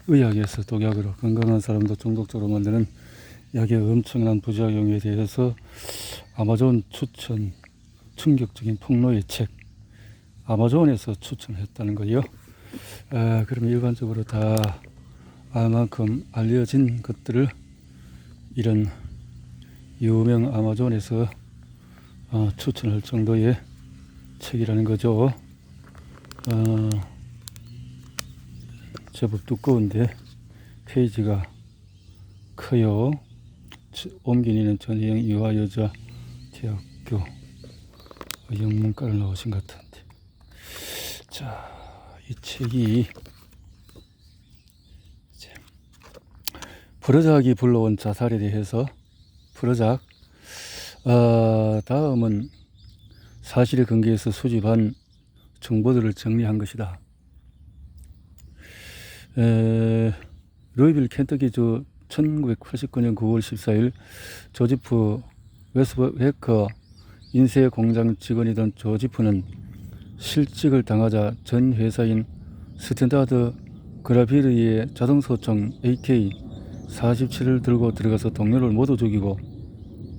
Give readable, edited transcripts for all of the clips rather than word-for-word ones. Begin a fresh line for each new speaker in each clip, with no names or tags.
의학에서 독약으로 건강한 사람도 중독적으로 만드는 약의 엄청난 부작용에 대해서 아마존 추천 충격적인 폭로의 책 아마존에서 추천했다는 거요. 그러면 일반적으로 다 알만큼 알려진 것들을 이런 유명 아마존에서 추천할 정도의 책이라는 거죠. 제법 두꺼운데 페이지가 커요. 옮기니는 전혜영 이화여자 대학교 영문과를 나오신 것 같은데, 자, 이 책이 이제 프로작이 불러온 자살에 대해서 프로작, 다음은 사실에 근거해서 수집한 정보들을 정리한 것이다. 루이빌 켄터키주 1989년 9월 14일 조지프 웨스베커 인쇄 공장 직원이던 조지프는 실직을 당하자 전 회사인 스탠다드 그라비르의 자동소총 AK-47을 들고 들어가서 동료를 모두 죽이고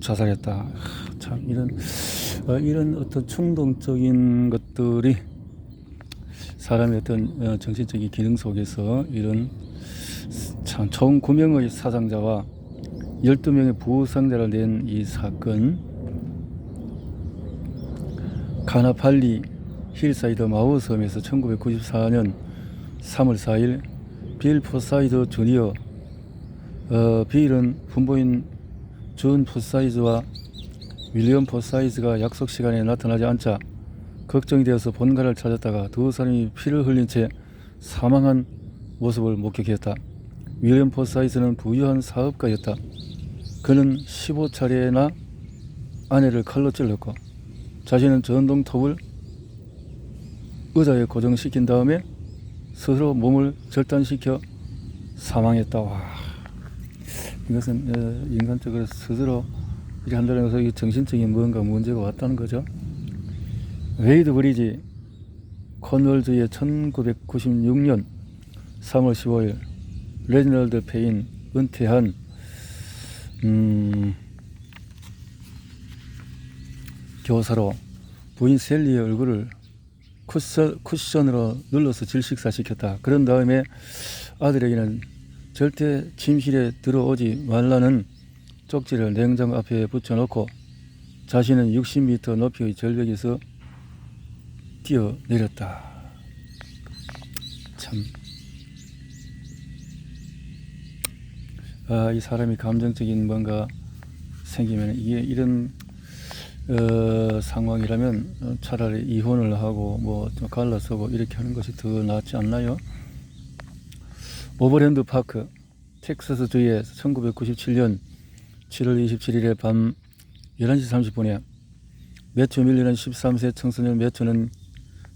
자살했다. 참 이런 어떤 충동적인 것들이 사람의 어떤 정신적인 기능 속에서 이런 참 총 9명의 사상자와 12명의 부상자를 낸 이 사건, 가나팔리 힐사이드 마우섬에서 1994년 3월 4일 빌 포사이드 주니어, 빌은 분부인 존 포사이즈와 윌리엄 포사이즈가 약속 시간에 나타나지 않자 걱정이 되어서 본가를 찾았다가 두 사람이 피를 흘린 채 사망한 모습을 목격했다. 윌리엄 포사이즈는 부유한 사업가였다. 그는 15차례나 아내를 칼로 찔렀고 자신은 전동톱을 의자에 고정시킨 다음에 스스로 몸을 절단시켜 사망했다. 와, 이것은 인간적으로 스스로 이렇게 한다는 것은 정신적인 뭔가 문제가 왔다는 거죠. 웨이드 브리지 코널주의 1996년 3월 15일 레지널드 페인 은퇴한 교사로 부인 셀리의 얼굴을 쿠션으로 눌러서 질식사시켰다. 그런 다음에 아들에게는 절대 침실에 들어오지 말라는 쪽지를 냉장고 앞에 붙여놓고 자신은 60m 높이의 절벽에서 뛰어내렸다. 참, 이 사람이 감정적인 뭔가 생기면 이게 이런 상황이라면 차라리 이혼을 하고 뭐 좀 갈라서고 이렇게 하는 것이 더 낫지 않나요? 오버랜드 파크 텍사스주에 1997년 7월 27일에 밤 11시 30분에 매튜 밀리는 13세 청소년 매튜는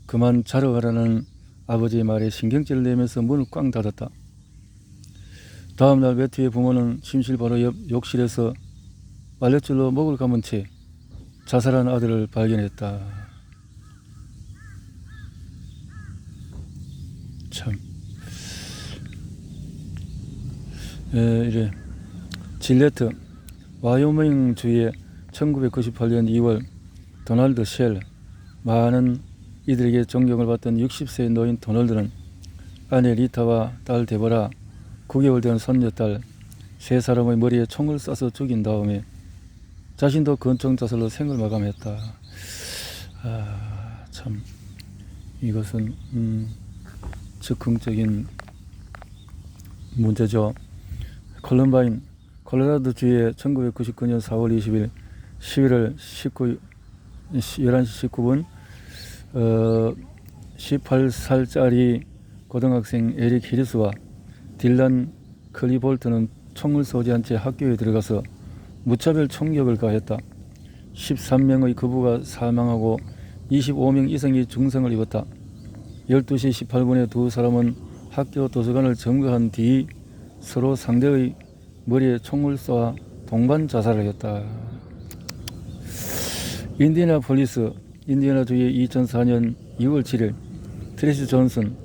그만 자러 가라는 아버지의 말에 신경질을 내면서 문을 꽝 닫았다. 다음날 매튜의 부모는 침실 바로 옆 욕실에서 빨랫줄로 목을 감은 채 자살한 아들을 발견했다. 참, 이래 질레트 와이오밍주의 1998년 2월 도널드 쉘, 많은 이들에게 존경을 받던 60세의 노인 도널드는 아내 리타와 딸 데보라, 9개월 된 손녀딸 세 사람의 머리에 총을 쏴서 죽인 다음에 자신도 근총 자살로 생을 마감했다. 참, 이것은 즉흥적인 문제죠. 콜럼바인 콜로라도주의 1999년 4월 20일 11월 11시 19분 18살짜리 고등학생 에릭 히리스와 딜란 클리볼트는 총을 소지한 채 학교에 들어가서 무차별 총격을 가했다. 13명의 거부가 사망하고 25명 이상이 중상을 입었다. 12시 18분에 두 사람은 학교 도서관을 점거한 뒤 서로 상대의 머리에 총을 쏘아 동반 자살을 했다. 인디애나폴리스 인디애나주의 2004년 2월 7일 트레시 존슨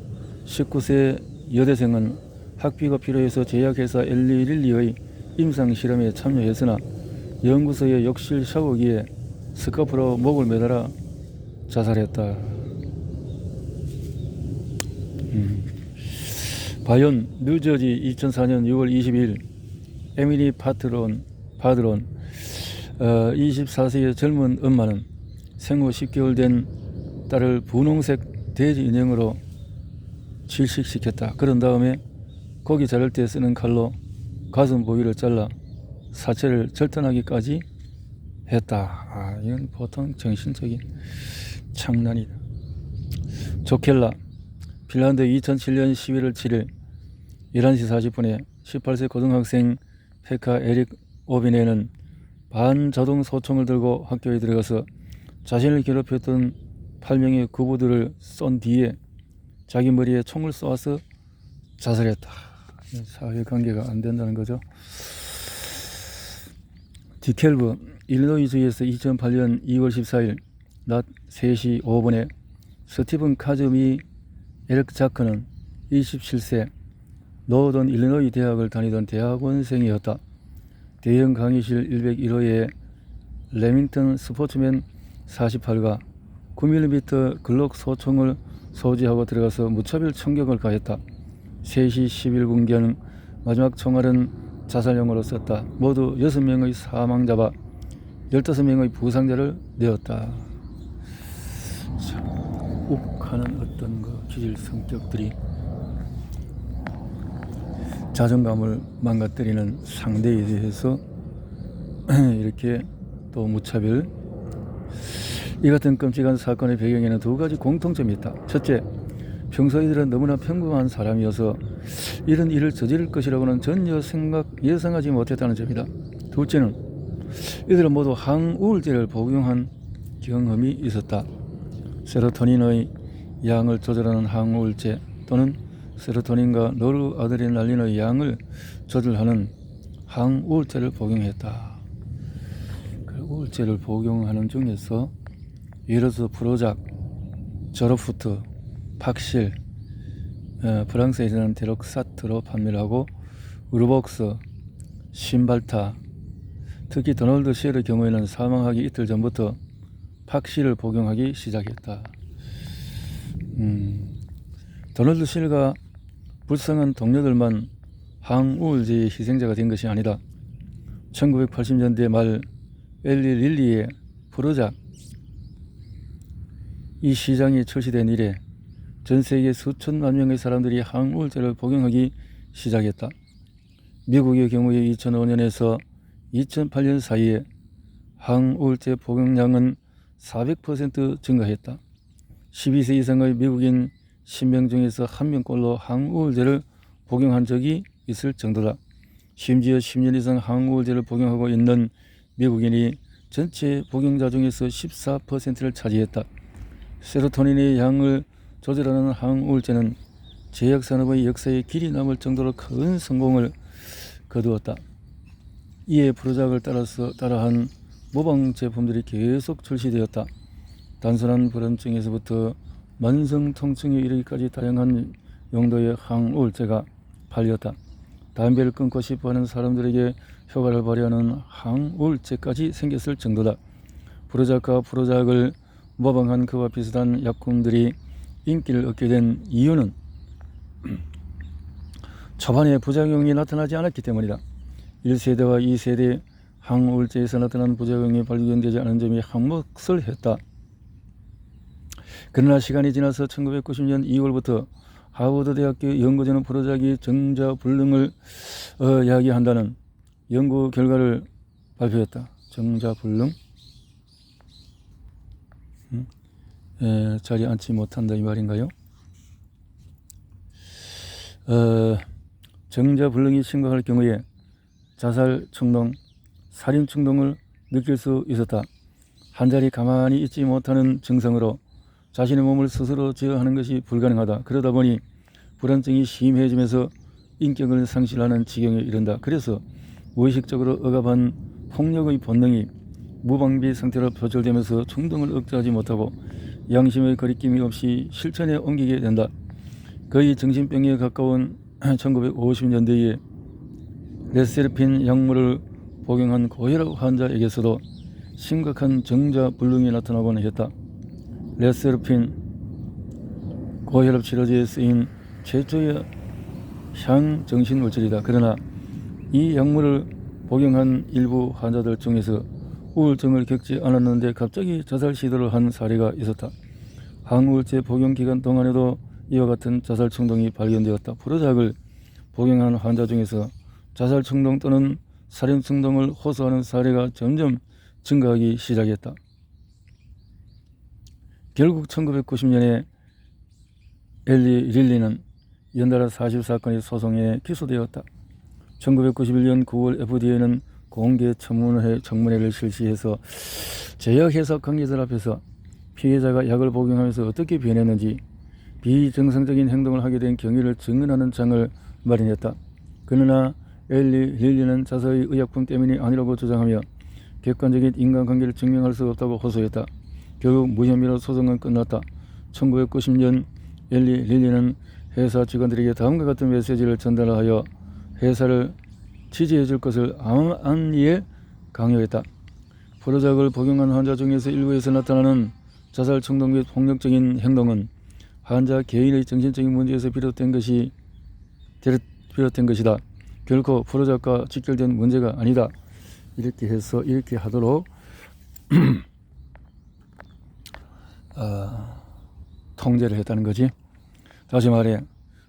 19세 여대생은 학비가 필요해서 제약회사 엘리릴리의 임상실험에 참여했으나 연구소의 욕실 샤워기에 스카프로 목을 매달아 자살했다. 바이온 뉴저지 2004년 6월 22일 에미리 바드론 24세의 젊은 엄마는 생후 10개월 된 딸을 분홍색 돼지 인형으로 질식시켰다. 그런 다음에 고기 자를 때 쓰는 칼로 가슴 부위를 잘라 사체를 절단하기까지 했다. 이건 보통 정신적인 장난이다. 조켈라 핀란드 2007년 11월 7일 11시 40분에 18세 고등학생 페카 에릭 오비네는 반자동 소총을 들고 학교에 들어가서 자신을 괴롭혔던 8명의 구부들을 쏜 뒤에 자기 머리에 총을 쏘아서 자살했다. 사회관계가 안 된다는 거죠. 디켈브 일리노이주에서 2008년 2월 14일 낮 3시 5분에 스티븐 카즈미 에릭 자크는 27세 노던 일리노이 대학을 다니던 대학원생이었다. 대형 강의실 101호에 레밍턴 스포츠맨 48가 9mm 글록 소총을 소지하고 들어가서 무차별 총격을 가했다. 3시 11분경 마지막 총알은 자살용으로 썼다. 모두 6명의 사망자와 15명의 부상자를 내었다. 욱하는 어떤 기질 성격들이 자존감을 망가뜨리는 상대에 대해서 이렇게 또 무차별. 이 같은 끔찍한 사건의 배경에는 두 가지 공통점이 있다. 첫째, 평소 이들은 너무나 평범한 사람이어서 이런 일을 저지를 것이라고는 전혀 예상하지 못했다는 점이다. 둘째는 이들은 모두 항우울제를 복용한 경험이 있었다. 세로토닌의 양을 조절하는 항우울제 또는 세로토닌과 노르아드레날린의 양을 조절하는 항우울제를 복용했다. 그 우울제를 복용하는 중에서 예를 들어서 프로작, 저로푸트, 박실, 프랑스에서는 데록사트로 판매를 하고 우르복스, 신발타, 특히 도널드 쉘의 경우에는 사망하기 이틀 전부터 박실을 복용하기 시작했다. 도널드 쉘과 불쌍한 동료들만 항우울제의 희생자가 된 것이 아니다. 1980년대 말 엘리 릴리의 프로작 이 시장이 출시된 이래 전 세계 수천만 명의 사람들이 항우울제를 복용하기 시작했다. 미국의 경우에 2005년에서 2008년 사이에 항우울제 복용량은 400% 증가했다. 12세 이상의 미국인 10명 중에서 1명꼴로 항우울제를 복용한 적이 있을 정도다. 심지어 10년 이상 항우울제를 복용하고 있는 미국인이 전체 복용자 중에서 14%를 차지했다. 세로토닌의 양을 조절하는 항우울제는 제약산업의 역사에 길이 남을 정도로 큰 성공을 거두었다. 이에 프로작을 따라한 모방 제품들이 계속 출시되었다. 단순한 불안증에서부터 만성 통증에 이르기까지 다양한 용도의 항우울제가 팔렸다. 담배를 끊고 싶어하는 사람들에게 효과를 발휘하는 항우울제까지 생겼을 정도다. 프로작과 프로작을 모방한 그와 비슷한 약품들이 인기를 얻게 된 이유는 초반에 부작용이 나타나지 않았기 때문이다. 1세대와 2세대 항우울제에서 나타난 부작용이 발견되지 않은 점이 한몫을 했다. 그러나 시간이 지나서 1990년 2월부터 하버드 대학교 연구진은 프로작이 정자불능을 야기한다는 연구 결과를 발표했다. 정자불능? 자리에 앉지 못한다 이 말인가요? 정자불능이 심각할 경우에 자살 충동, 살인 충동을 느낄 수 있었다. 한 자리 가만히 있지 못하는 증상으로 자신의 몸을 스스로 제어하는 것이 불가능하다. 그러다 보니 불안증이 심해지면서 인격을 상실하는 지경에 이른다. 그래서 무의식적으로 억압한 폭력의 본능이 무방비 상태로 표출되면서 충동을 억제하지 못하고 양심의 거리낌이 없이 실천에 옮기게 된다. 거의 정신병에 가까운 1950년대에 레세르핀 약물을 복용한 고혈압 환자에게서도 심각한 정자불능이 나타나곤 했다. 레세르핀 고혈압 치료제에 쓰인 최초의 향정신물질이다. 그러나 이 약물을 복용한 일부 환자들 중에서 우울증을 겪지 않았는데 갑자기 자살 시도를 한 사례가 있었다. 항우울제 복용 기간 동안에도 이와 같은 자살 충동이 발견되었다. 프로작을 복용한 환자 중에서 자살 충동 또는 살인 충동을 호소하는 사례가 점점 증가하기 시작했다. 결국 1990년에 엘리 릴리는 연달아 40사건의 소송에 기소되었다. 1991년 9월 FDA는 공개 청문회를 실시해서 제약회사 관계자들 앞에서 피해자가 약을 복용하면서 어떻게 변했는지 비정상적인 행동을 하게 된 경위를 증언하는 장을 마련했다. 그러나 엘리 릴리는 자사의 의약품 때문이 아니라고 주장하며 객관적인 인간관계를 증명할 수 없다고 호소했다. 결국 무혐의로 소송은 끝났다. 1990년 엘리 릴리는 회사 직원들에게 다음과 같은 메시지를 전달하여 회사를 지지해 줄 것을 암암리에 강요했다. 프로작을 복용한 환자 중에서 일부에서 나타나는 자살 충동 및 폭력적인 행동은 환자 개인의 정신적인 문제에서 비롯된 것이다. 결코 프로작과 직결된 문제가 아니다. 이렇게 해서 이렇게 하도록 통제를 했다는 거지. 다시 말해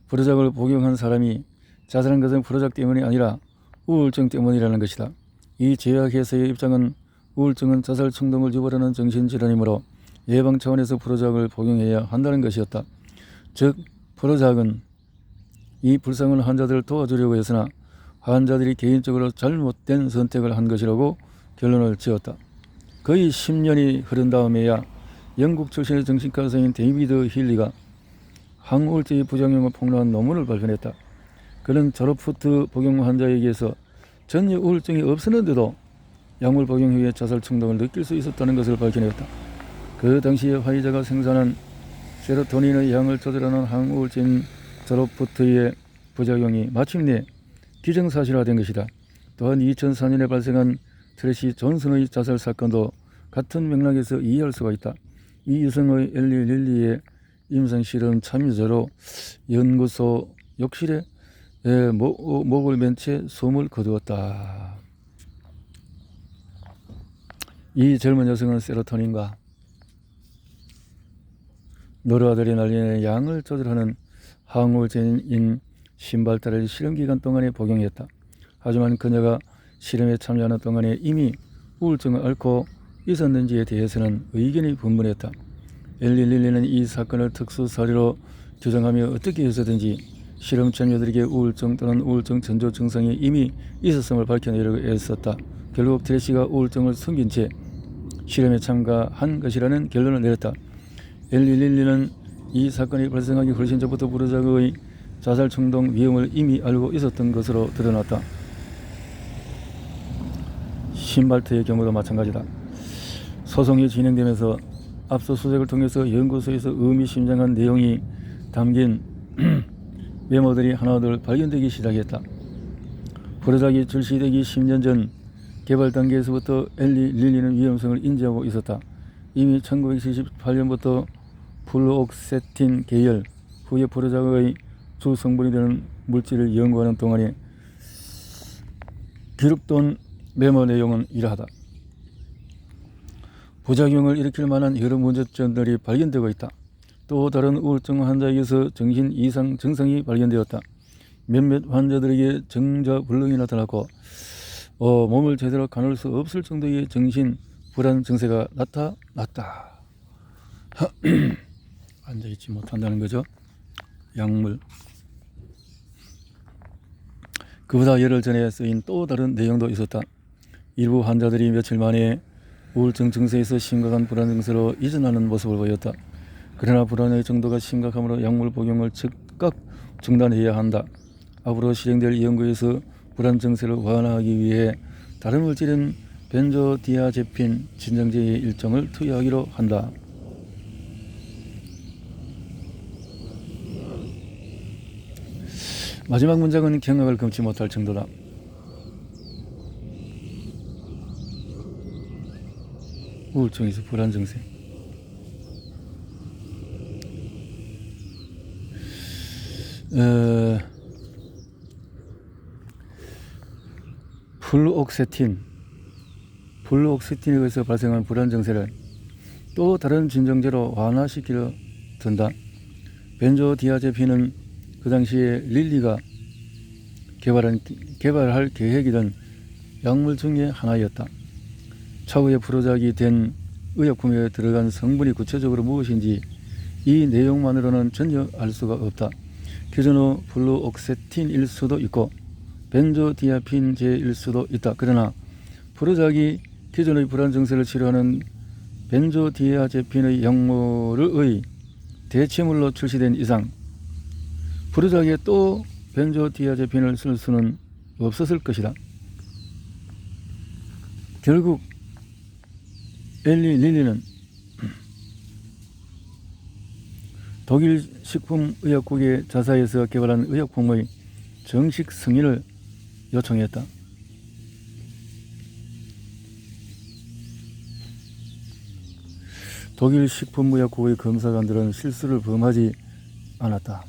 프로작을 복용한 사람이 자살한 것은 프로작 때문이 아니라 우울증 때문이라는 것이다. 이 제약회사의 입장은 우울증은 자살 충동을 유발하는 정신질환이므로 예방 차원에서 프로작을 복용해야 한다는 것이었다. 즉 프로작은 이 불쌍한 환자들을 도와주려고 했으나 환자들이 개인적으로 잘못된 선택을 한 것이라고 결론을 지었다. 거의 10년이 흐른 다음에야 영국 출신의 정신과 의사인 데이비드 힐리가 항우울제의 부작용을 폭로한 논문을 발표했다. 그는 졸업 후트 복용 환자에게서 전혀 우울증이 없었는데도 약물 복용 후에 자살 충동을 느낄 수 있었다는 것을 발견했다. 그 당시에 화이자가 생산한 세로토닌의 양을 조절하는 항우울제인 졸업후트의 부작용이 마침내 기정사실화된 것이다. 또한 2004년에 발생한 트래시 존슨의 자살 사건도 같은 맥락에서 이해할 수가 있다. 이 여성의 엘리 릴리의 임상실험 참여자로 연구소 욕실에 목을 맨 채 숨을 거두었다. 이 젊은 여성은 세로토닌과 노르아드레날린의 양을 조절하는 항우울제인 신발타를 실험기간 동안에 복용했다. 하지만 그녀가 실험에 참여하는 동안에 이미 우울증을 앓고 있었는지에 대해서는 의견이 분분했다. 엘리 릴리는 이 사건을 특수 사례로 규정하며 어떻게 해서든지 실험 참여들에게 우울증 또는 우울증 전조 증상이 이미 있었음을 밝혀내려고 애썼다. 결국 트래시가 우울증을 숨긴 채 실험에 참가한 것이라는 결론을 내렸다. 엘리 릴리는 이 사건이 발생하기 훨씬 전부터 프로작의 자살 충동 위험을 이미 알고 있었던 것으로 드러났다. 신발트의 경우도 마찬가지다. 소송이 진행되면서 압수수색을 통해서 연구소에서 의미심장한 내용이 담긴 메모들이 하나둘 발견되기 시작했다. 프로작이 출시되기 10년 전 개발 단계에서부터 엘리 릴리는 위험성을 인지하고 있었다. 이미 1978년부터 플루옥세틴 계열 후에 프로작의 주 성분이 되는 물질을 연구하는 동안에 기록된 메모 내용은 이러하다. 부작용을 일으킬 만한 여러 문제점들이 발견되고 있다. 또 다른 우울증 환자에게서 정신 이상 증상이 발견되었다. 몇몇 환자들에게 정자불능이 나타났고 몸을 제대로 가눌 수 없을 정도의 정신 불안 증세가 나타났다. 앉아있지 못한다는 거죠. 약물. 그보다 열흘 전에 쓰인 또 다른 내용도 있었다. 일부 환자들이 며칠 만에 우울증 증세에서 심각한 불안 증세로 이전하는 모습을 보였다. 그러나 불안의 정도가 심각하므로 약물 복용을 즉각 중단해야 한다. 앞으로 실행될 연구에서 불안 증세를 완화하기 위해 다른 물질인 벤조디아제핀 진정제의 일정을 투여하기로 한다. 마지막 문장은 경악을 금치 못할 정도다. 우울증에서 불안 증세. 플루옥세틴에 의해서 발생한 불안 증세를 또 다른 진정제로 완화시키려 든다. 벤조디아제핀은 그 당시에 릴리가 개발할 계획이던 약물 중에 하나였다. 차후에 프로작이 된 의약품에 들어간 성분이 구체적으로 무엇인지 이 내용만으로는 전혀 알 수가 없다. 기존의 플루옥세틴일 수도 있고 벤조디아핀제일 수도 있다. 그러나 프로작이 기존의 불안 증세를 치료하는 벤조디아제핀의 약물의 대체물로 출시된 이상 프로작에 또 벤조디아제핀을 쓸 수는 없었을 것이다. 결국 엘리 릴리는 독일 식품의약국의 자사에서 개발한 의약품의 정식 승인을 요청했다. 독일 식품의약국의 검사관들은 실수를 범하지 않았다.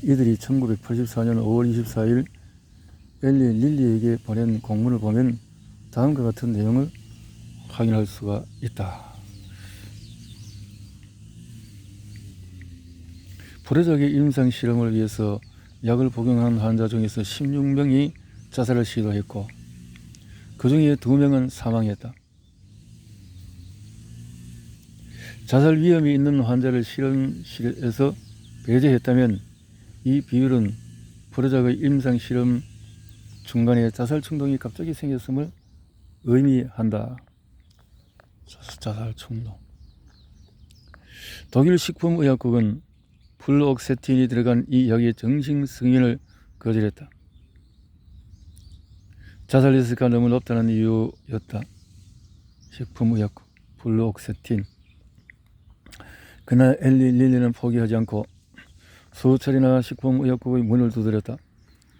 이들이 1984년 5월 24일 엘리 릴리에게 보낸 공문을 보면 다음과 같은 내용을 확인할 수가 있다. 프로작의 임상 실험을 위해서 약을 복용한 환자 중에서 16명이 자살을 시도했고 그 중에 2명은 사망했다. 자살 위험이 있는 환자를 실험실에서 배제했다면 이 비율은 프로작의 임상 실험 중간에 자살 충동이 갑자기 생겼음을 의미한다. 자살 충동. 독일 식품의약국은 플루옥세틴이 들어간 이 약의 정식 승인을 거절했다. 자살 리스크가 너무 높다는 이유였다. 식품의약국 플루옥세틴. 그날 엘리 릴리는 포기하지 않고 수차례나 식품의약국의 문을 두드렸다.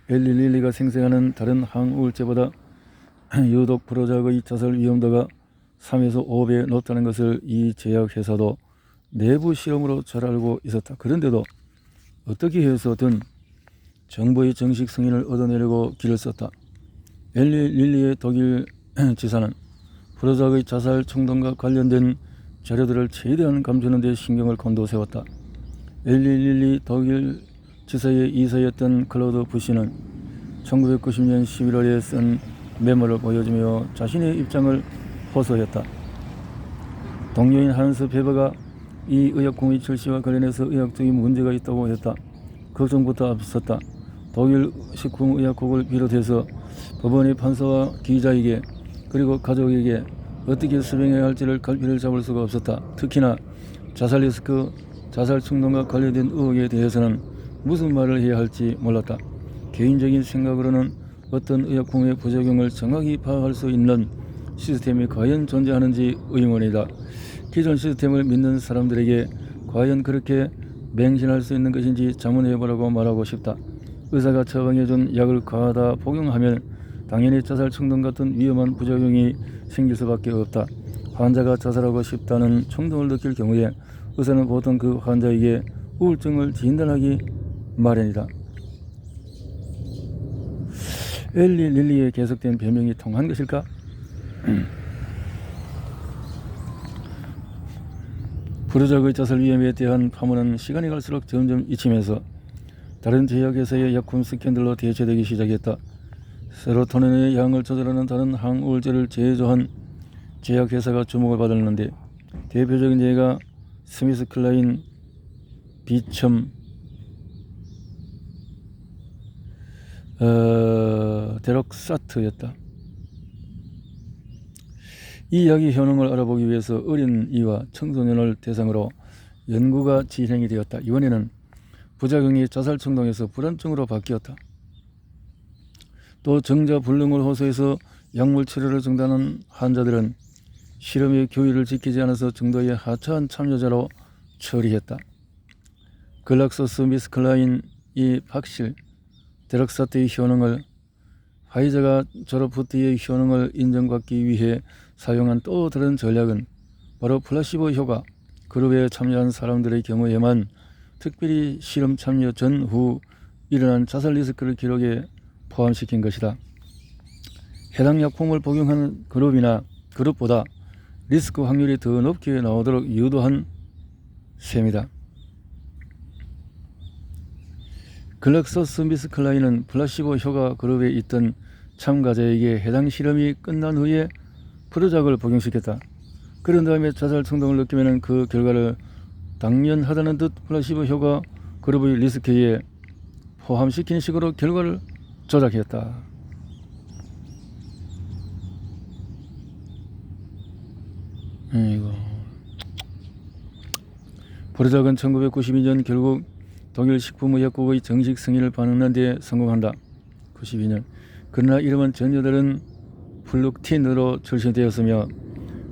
엘리 릴리가 생생하는 다른 항우울제보다 유독 프로작의 자살 위험도가 3에서 5배 높다는 것을 이 제약회사도 내부 실험으로 잘 알고 있었다. 그런데도 어떻게 해서든 정부의 정식 승인을 얻어내려고 길을 썼다. 엘리 릴리의 독일 지사는 프로작의 자살 충동과 관련된 자료들을 최대한 감추는 데 신경을 곤두세웠다. 엘리 릴리 독일 지사의 이사였던 클로드 부시는 1990년 11월에 쓴 메모를 보여주며 자신의 입장을 호소했다. 동료인 한스 베버가 이 의약품의 출시와 관련해서 의학적인 문제가 있다고 했다. 걱정부터 앞섰다. 독일 식품의약국을 비롯해서 법원의 판사와 기자에게 그리고 가족에게 어떻게 수행해야 할지를 갈피를 잡을 수가 없었다. 특히나 자살 리스크, 자살 충동과 관련된 의혹에 대해서는 무슨 말을 해야 할지 몰랐다. 개인적인 생각으로는 어떤 의약품의 부작용을 정확히 파악할 수 있는 시스템이 과연 존재하는지 의문이다. 기존 시스템을 믿는 사람들에게 과연 그렇게 맹신할 수 있는 것인지 자문해보라고 말하고 싶다. 의사가 처방해준 약을 과하다 복용하면 당연히 자살 충동 같은 위험한 부작용이 생길 수밖에 없다. 환자가 자살하고 싶다는衝動을 느낄 경우에 의사는 보통 그 환자에게 우울증을 진단하기 마련이다. 엘리 릴리의 계속된 변명이 통한 것일까? 프로작의 자살 위험에 대한 파문은 시간이 갈수록 점점 잊히면서 다른 제약회사의 약품 스캔들로 대체되기 시작했다. 세로토닌의 양을 조절하는 다른 항우울제를 제조한 제약회사가 주목을 받았는데 대표적인 예가 스미스클라인 비첨 데럭사트였다. 이 약의 효능을 알아보기 위해서 어린 이와 청소년을 대상으로 연구가 진행이 되었다. 이번에는 부작용이 자살 충동에서 불안증으로 바뀌었다. 또 정자불능을 호소해서 약물 치료를 중단한 환자들은 실험의 교율을 지키지 않아서 정도의 하차한 참여자로 처리했다. 글락소스미스클라인 이 박실 데럭사트의 효능을 화이자가 졸업 후 뒤의 효능을 인정받기 위해 사용한 또 다른 전략은 바로 플라시보 효과. 그룹에 참여한 사람들의 경우에만 특별히 실험 참여 전후 일어난 자살 리스크를 기록에 포함시킨 것이다. 해당 약품을 복용하는 그룹보다 리스크 확률이 더 높게 나오도록 유도한 셈이다. 글락소스미스클라인은 플라시보 효과 그룹에 있던 참가자에게 해당 실험이 끝난 후에 프로작을 복용시켰다. 그런 다음에 자살衝動을 느끼면 그 결과를 당연하다는 듯 플라시보 효과 그룹의 리스크에 포함시킨 식으로 결과를 조작했다. 이거 프로작은 1992년 결국 독일 식품의약국의 정식 승인을 받는 데 성공한다. 92년. 그러나 이름은 전혀 다른 플룩틴으로 출시되었으며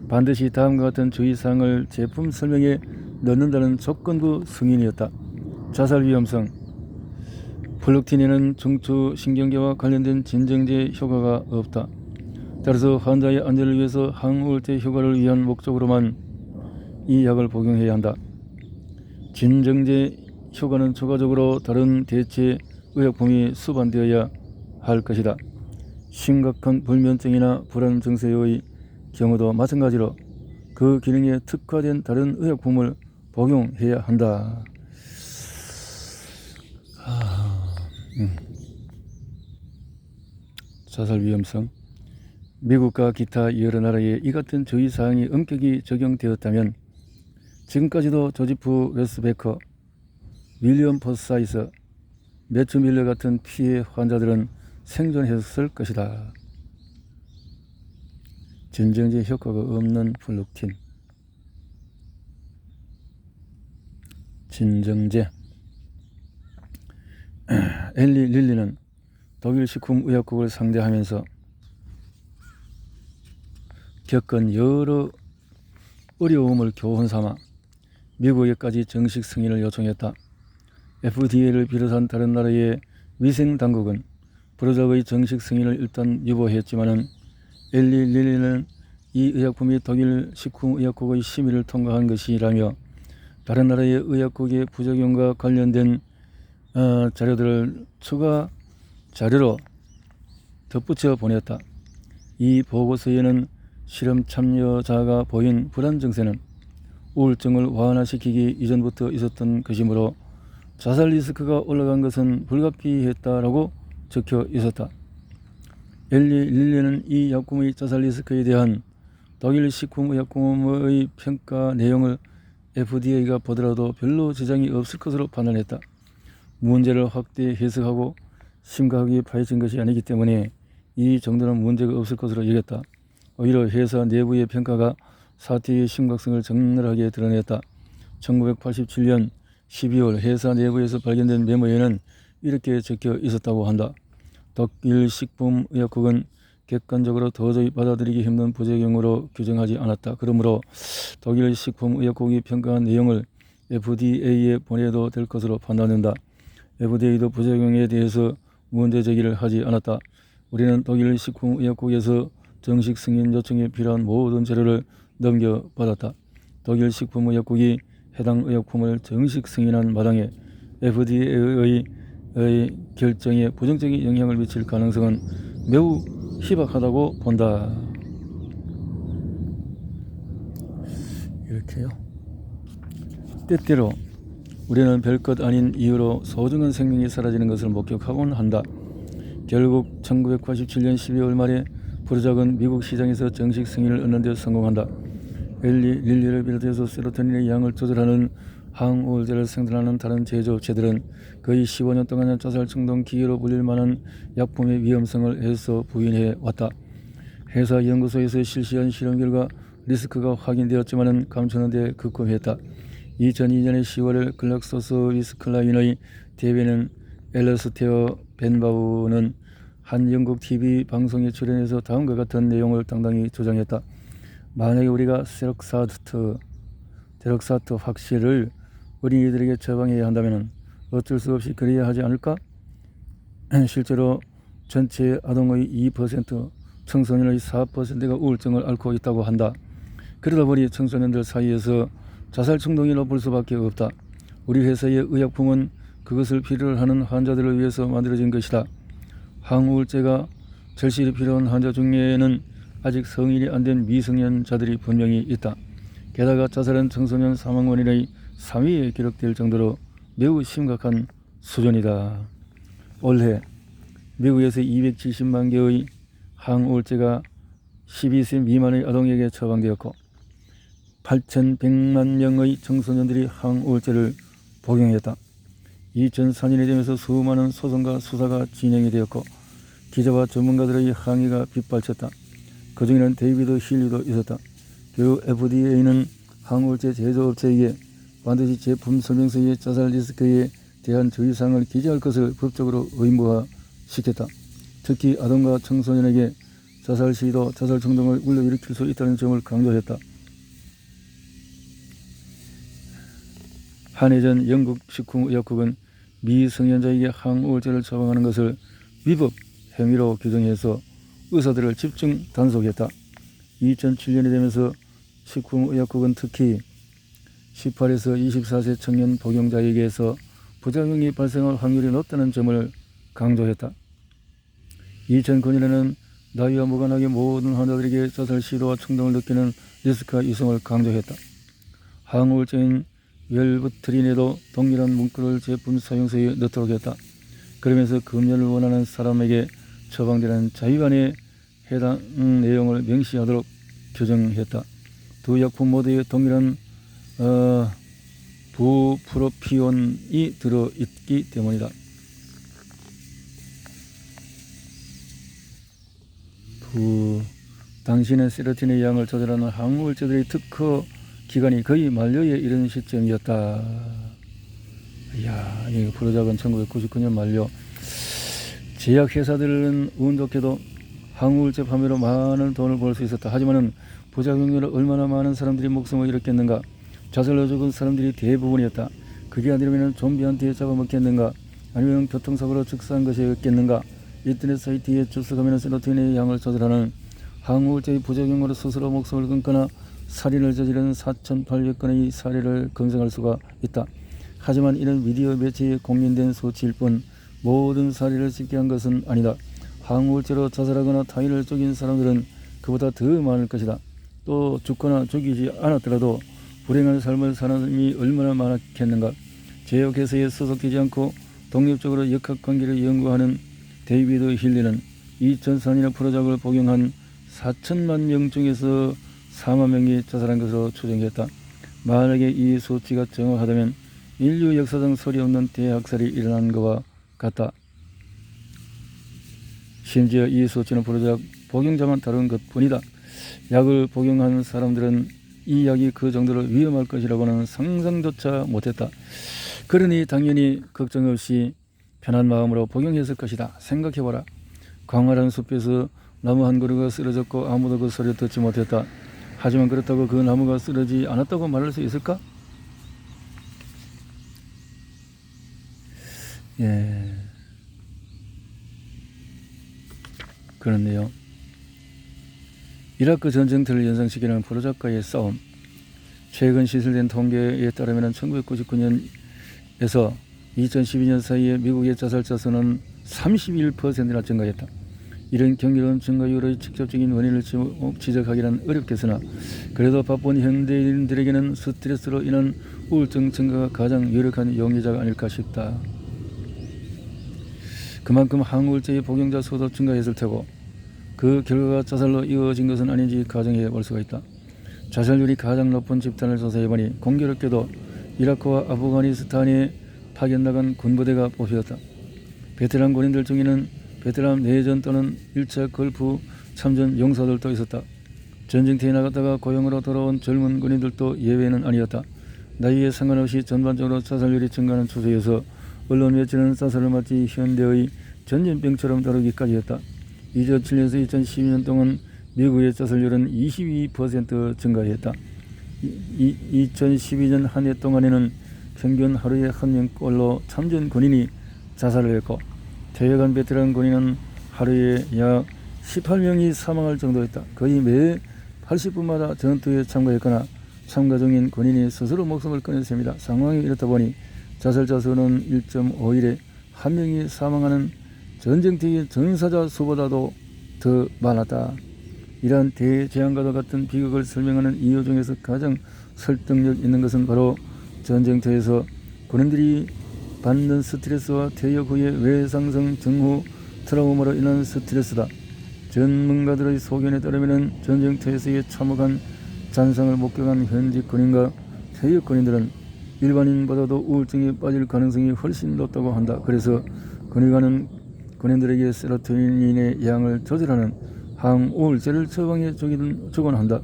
반드시 다음과 같은 주의사항을 제품 설명에 넣는다는 조건부 승인이었다. 자살 위험성. 플룩틴에는 중추 신경계와 관련된 진정제 효과가 없다. 따라서 환자의 안전을 위해서 항우울제 효과를 위한 목적으로만 이 약을 복용해야 한다. 진정제 효과는 추가적으로 다른 대체 의약품이 수반되어야 할 것이다. 심각한 불면증이나 불안 증세의 경우도 마찬가지로 그 기능에 특화된 다른 의약품을 복용해야 한다. 자살 위험성. 미국과 기타 여러 나라에 이 같은 주의사항이 엄격히 적용되었다면 지금까지도 조지프 웨스베커, 윌리엄 포사이서, 매튜 밀러 같은 피해 환자들은 생존했을 것이다. 진정제 효과가 없는 플룩틴. 진정제. 엘리 릴리는 독일 식품의약국을 상대하면서 겪은 여러 어려움을 교훈 삼아 미국에까지 정식 승인을 요청했다. FDA를 비롯한 다른 나라의 위생당국은 프로작의 정식 승인을 일단 유보했지만은 엘리 릴리는 이 의약품이 독일 식품의약국의 심의를 통과한 것이라며 다른 나라의 의약국의 부작용과 관련된 자료들을 추가 자료로 덧붙여 보냈다. 이 보고서에는 실험 참여자가 보인 불안 증세는 우울증을 완화시키기 이전부터 있었던 것이므로 자살 리스크가 올라간 것은 불가피했다라고 적혀 있었다. 엘리 릴리는 이 약품의 자살 리스크에 대한 독일 식품의약품의 평가 내용을 FDA가 보더라도 별로 지장이 없을 것으로 판단했다. 문제를 확대 해석하고 심각하게 파헤친 것이 아니기 때문에 이 정도는 문제가 없을 것으로 여겼다. 오히려 회사 내부의 평가가 사태의 심각성을 적나라하게 드러냈다. 1987년 12월 회사 내부에서 발견된 메모에는 이렇게 적혀 있었다고 한다. 독일 식품의약국은 객관적으로 도저히 받아들이기 힘든 부작용으로 규정하지 않았다. 그러므로 독일 식품의약국이 평가한 내용을 FDA에 보내도 될 것으로 판단된다. FDA도 부작용에 대해서 문제 제기를 하지 않았다. 우리는 독일 식품의약국에서 정식 승인 요청에 필요한 모든 자료를 넘겨받았다. 독일 식품의약국이 해당 의약품을 정식 승인한 마당에 FDA의 결정에 부정적인 영향을 미칠 가능성은 매우 희박하다고 본다. 이렇게요. 때때로 우리는 별것 아닌 이유로 소중한 생명이 사라지는 것을 목격하곤 한다. 결국 1987년 12월 말에 프로작은 미국 시장에서 정식 승인을 얻는 데 성공한다. 엘리 릴리를 비롯해서 세로토닌의 양을 조절하는 항우울제를 생산하는 다른 제조업체들은 거의 15년 동안 자살 충동 기계로 불릴 만한 약품의 위험성을 애써 부인해 왔다. 회사 연구소에서 실시한 실험 결과 리스크가 확인되었지만 감추는 데 급급했다. 2002년의 10월에 글락소스미스클라인의 대변인 엘러스테어 벤바우는 한 영국 TV 방송에 출연해서 다음과 같은 내용을 당당히 주장했다. 만약에 우리가 데럭사트 확실을 어린이들에게 처방해야 한다면 어쩔 수 없이 그래야 하지 않을까? 실제로 전체 아동의 2%, 청소년의 4%가 우울증을 앓고 있다고 한다. 그러다 보니 청소년들 사이에서 자살 충동이 높을 수밖에 없다. 우리 회사의 의약품은 그것을 필요로 하는 환자들을 위해서 만들어진 것이다. 항우울제가 절실히 필요한 환자 중에는 아직 성인이 안 된 미성년자들이 분명히 있다. 게다가 자살은 청소년 사망 원인의 3위에 기록될 정도로 매우 심각한 수준이다. 올해 미국에서 270만 개의 항우울제가 12세 미만의 아동에게 처방되었고 8,100만 명의 청소년들이 항우울제를 복용했다. 2004년이 되면서 수많은 소송과 수사가 진행이 되었고 기자와 전문가들의 항의가 빗발쳤다. 그 중에는 데이비드 힐리도 있었다. 결국 FDA는 항우울제 제조업체에게 반드시 제품 설명서에 자살 리스크에 대한 주의사항을 기재할 것을 법적으로 의무화시켰다. 특히 아동과 청소년에게 자살 시도, 자살 충동을 불러일으킬 수 있다는 점을 강조했다. 한해전 영국 식품의약국은 미성년자에게 항우울제를 처방하는 것을 위법 행위로 규정해서 의사들을 집중 단속했다. 2007년이 되면서 식품의약국은 특히 18에서 24세 청년 복용자에게서 부작용이 발생할 확률이 높다는 점을 강조했다. 2009년에는 나이와 무관하게 모든 환자들에게 자살 시도와 충동을 느끼는 리스크와 위험을 강조했다. 항우울제인 웰브트린에도 동일한 문구를 제품 사용서에 넣도록 했다. 그러면서 금연을 원하는 사람에게 처방되는 자위반에 해당 내용을 명시하도록 규정했다. 두 약품 모두에 동일한 부프로피온이 들어있기 때문이다. 당신의 세로토닌의 양을 조절하는 항우울제들의 특허 기간이 거의 만료에 이른 시점이었다. 이야, 이 프로작은 1999년 만료. 제약회사들은 운 좋게도 항우울제 판매로 많은 돈을 벌 수 있었다. 하지만 부작용으로 얼마나 많은 사람들이 목숨을 잃었겠는가. 자살로 죽은 사람들이 대부분이었다. 그게 아니라면 좀비한테 잡아먹겠는가. 아니면 교통사고로 즉사한 것이었겠는가. 인터넷 사이트에 출석하면 세로토닌의 양을 조절하는 항우울제의 부작용으로 스스로 목숨을 끊거나 살인을 저지른 4,800건의 사례를 검증할 수가 있다. 하지만 이는 미디어 매체에 공연된 수치일 뿐 모든 사례를 집계한 것은 아니다. 항우울제로 자살하거나 타인을 죽인 사람들은 그보다 더 많을 것이다. 또 죽거나 죽이지 않았더라도 불행한 삶을 사는 사람이 얼마나 많았겠는가. 제약회사에 소속되지 않고 독립적으로 역학관계를 연구하는 데이비드 힐리는 2004년에 프로작을 복용한 4천만 명 중에서 4만 명이 자살한 것으로 추정했다. 만약에 이 수치가 정확하다면 인류 역사상 소리 없는 대학살이 일어난 것과 같다. 심지어 이 수치는 프로작 복용자만 다룬 것뿐이다. 약을 복용한 사람들은 이 약이 그 정도로 위험할 것이라고는 상상조차 못했다. 그러니 당연히 걱정 없이 편한 마음으로 복용했을 것이다. 생각해보라. 광활한 숲에서 나무 한 그루가 쓰러졌고 아무도 그 소리를 듣지 못했다. 하지만 그렇다고 그 나무가 쓰러지지 않았다고 말할 수 있을까? 예, 그렇네요. 이라크 전쟁터를 연상시키는 프로작과의 싸움. 최근 시설된 통계에 따르면 1999년에서 2012년 사이에 미국의 자살자 수는 31%나 증가했다. 이런 경이로운 증가율의 직접적인 원인을 지적하기는 어렵겠으나 그래도 바쁜 현대인들에게는 스트레스로 인한 우울증 증가가 가장 유력한 용의자가 아닐까 싶다. 그만큼 항우울제의 복용자 수도 증가했을 테고 그 결과가 자살로 이어진 것은 아닌지 가정해 볼 수가 있다. 자살률이 가장 높은 집단을 조사해보니 공교롭게도 이라크와 아프가니스탄에 파견나간 군부대가 뽑혔다. 베테랑 군인들 중에는 베트남 내전 또는 1차 걸프 참전 용사들도 있었다. 전쟁터에 나갔다가 고용으로 돌아온 젊은 군인들도 예외는 아니었다. 나이에 상관없이 전반적으로 자살률이 증가하는 추세여서 언론 매체는 자살을 마치 현대의 전염병처럼 다루기까지 했다. 2007년에서 2012년 동안 미국의 자살률은 22% 증가했다. 2012년 한 해 동안에는 평균 하루에 1명꼴로 참전 군인이 자살을 했고 퇴역한 베테랑 군인은 하루에 약 18명이 사망할 정도였다. 거의 매 80분마다 전투에 참가했거나 참가 중인 군인이 스스로 목숨을 끊었습니다. 상황이 이렇다 보니 자살자 수는 1.5일에 1명이 사망하는 전쟁터의 전사자 수보다도 더 많았다. 이러한 대재앙과도 같은 비극을 설명하는 이유 중에서 가장 설득력 있는 것은 바로 전쟁터에서 군인들이 받는 스트레스와 퇴역 후의 외상성 증후 트라우마로 인한 스트레스다. 전문가들의 소견에 따르면 전쟁터에서의 참혹한 잔상을 목격한 현직 군인과 퇴역 군인들은 일반인보다도 우울증에 빠질 가능성이 훨씬 높다고 한다. 그래서 군의관은 군인들에게 세로토닌의 양을 조절하는 항우울제를 처방해 주곤 한다.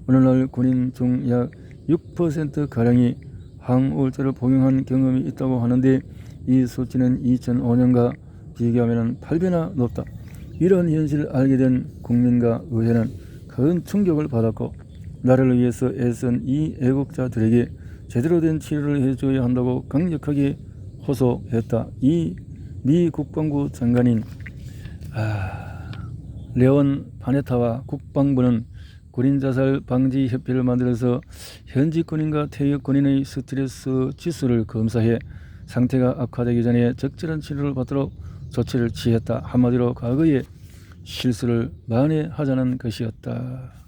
오늘날 군인 중 약 6%가량이 항우울제를 복용한 경험이 있다고 하는데 이 수치는 2005년과 비교하면 8배나 높다. 이런 현실을 알게 된 국민과 의회는 큰 충격을 받았고 나라를 위해서 애쓴 이 애국자들에게 제대로 된 치료를 해줘야 한다고 강력하게 호소했다. 이 미 국방부 장관인 레온 파네타와 국방부는 군인자살 방지 협회를 만들어서 현직 군인과 퇴역 군인의 스트레스 지수를 검사해 상태가 악화되기 전에 적절한 치료를 받도록 조치를 취했다. 한마디로 과거의 실수를 만회하자는 것이었다.